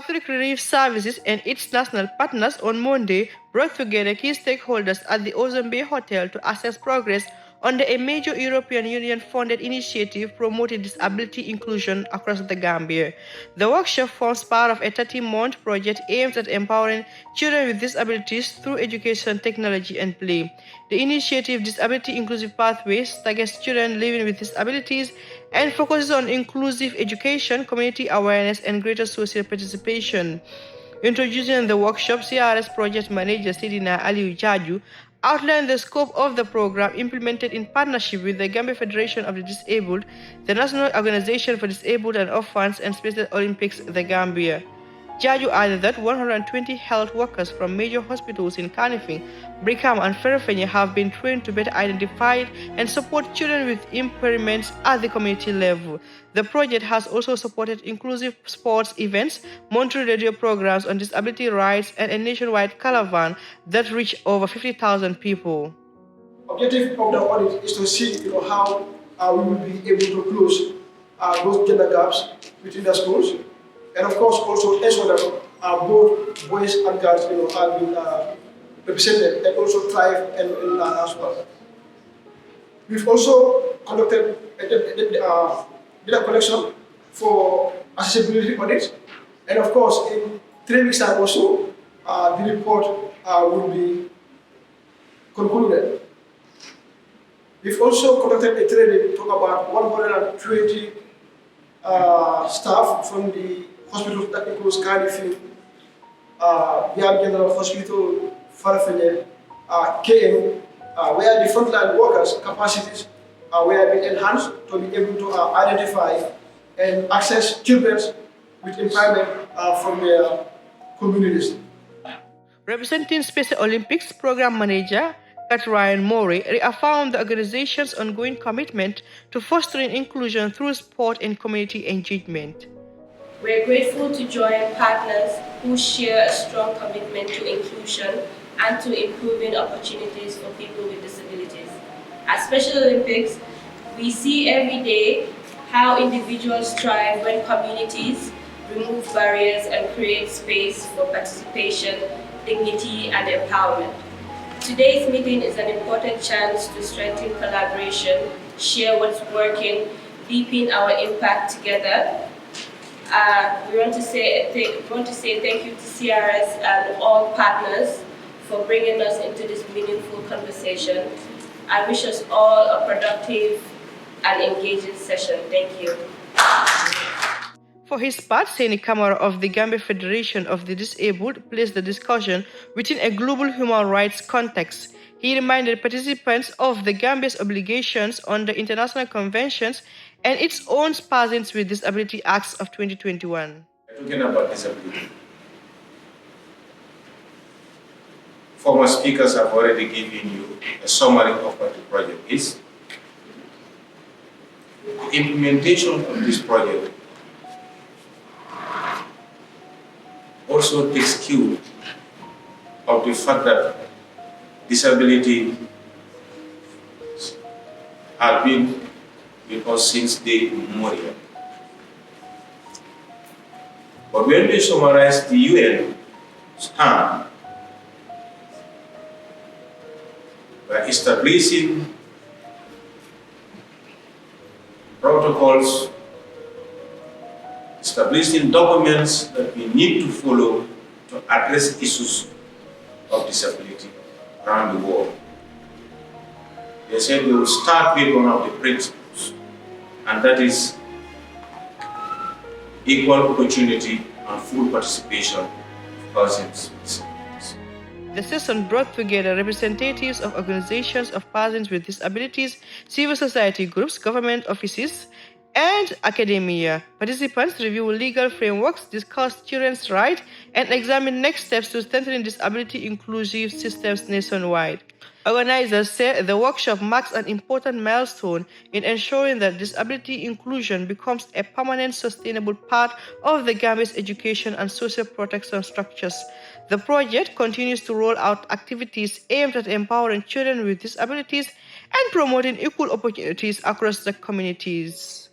Catholic Relief Services and its national partners on Monday brought together key stakeholders at the Ozone Bay Hotel to assess progress under a major European Union-funded initiative promoting disability inclusion across the Gambia. The workshop forms part of a 30-month project aimed at empowering children with disabilities through education, technology, and play. The initiative Disability Inclusive Pathways targets children living with disabilities and focuses on inclusive education, community awareness, and greater social participation. Introducing the workshop, CRS project manager Sidina Aliu Jaju outlined the scope of the program implemented in partnership with the Gambia Federation of the Disabled, the National Organization for Disabled and Orphans, and Special Olympics the Gambia. Jaju added that 120 health workers from major hospitals in Kanifing, Brikama, and Ferefenya have been trained to better identify and support children with impairments at the community level. The project has also supported inclusive sports events, monthly radio programs on disability rights, and a nationwide caravan that reached over 50,000 people. Objective of the audit is to see how we will be able to close those gender gaps between the schools. And of course, also ensure that both boys and girls, have been represented and also thrive and learn as well. We've also conducted data collection for accessibility audits, and of course, in 3 weeks' time also, the report will be concluded. We've also conducted a training to about 120 staff from the hospitals that includes Kanifing, Yam General Hospital, Farafenye, KM, where the frontline workers' capacities were being enhanced to be able to identify and access children with impairment from their communities. Representing Special Olympics Program Manager Ryan Morey reaffirmed the organization's ongoing commitment to fostering inclusion through sport and community engagement. We're grateful to join partners who share a strong commitment to inclusion and to improving opportunities for people with disabilities. At Special Olympics, we see every day how individuals thrive when communities remove barriers and create space for participation, dignity, and empowerment. Today's meeting is an important chance to strengthen collaboration, share what's working, deepen our impact together. We want to say thank you to CRS and all partners for bringing us into this meaningful conversation. I wish us all a productive and engaging session. Thank you. For his part, Seni Kamara of the Gambia Federation of the Disabled placed the discussion within a global human rights context. He reminded participants of the Gambia's obligations under international conventions and its own Persons with Disability Acts of 2021. Talking about disability, former speakers have already given you a summary of what the project is. The implementation of this project also takes cue of the fact that disability has been with us since day immemorial. But when we summarize the UN stand by establishing protocols, establishing documents that we need to follow to address issues of disability around the world. They said we will start with one of the principles, and that is equal opportunity and full participation of persons with disabilities. The session brought together representatives of organizations of persons with disabilities, civil society groups, government offices, and academia. Participants review legal frameworks, discuss children's rights, and examine next steps to strengthen disability inclusive systems nationwide. Organizers say the workshop marks an important milestone in ensuring that disability inclusion becomes a permanent, sustainable part of the Gambia's education and social protection structures. The project continues to roll out activities aimed at empowering children with disabilities and promoting equal opportunities across the communities.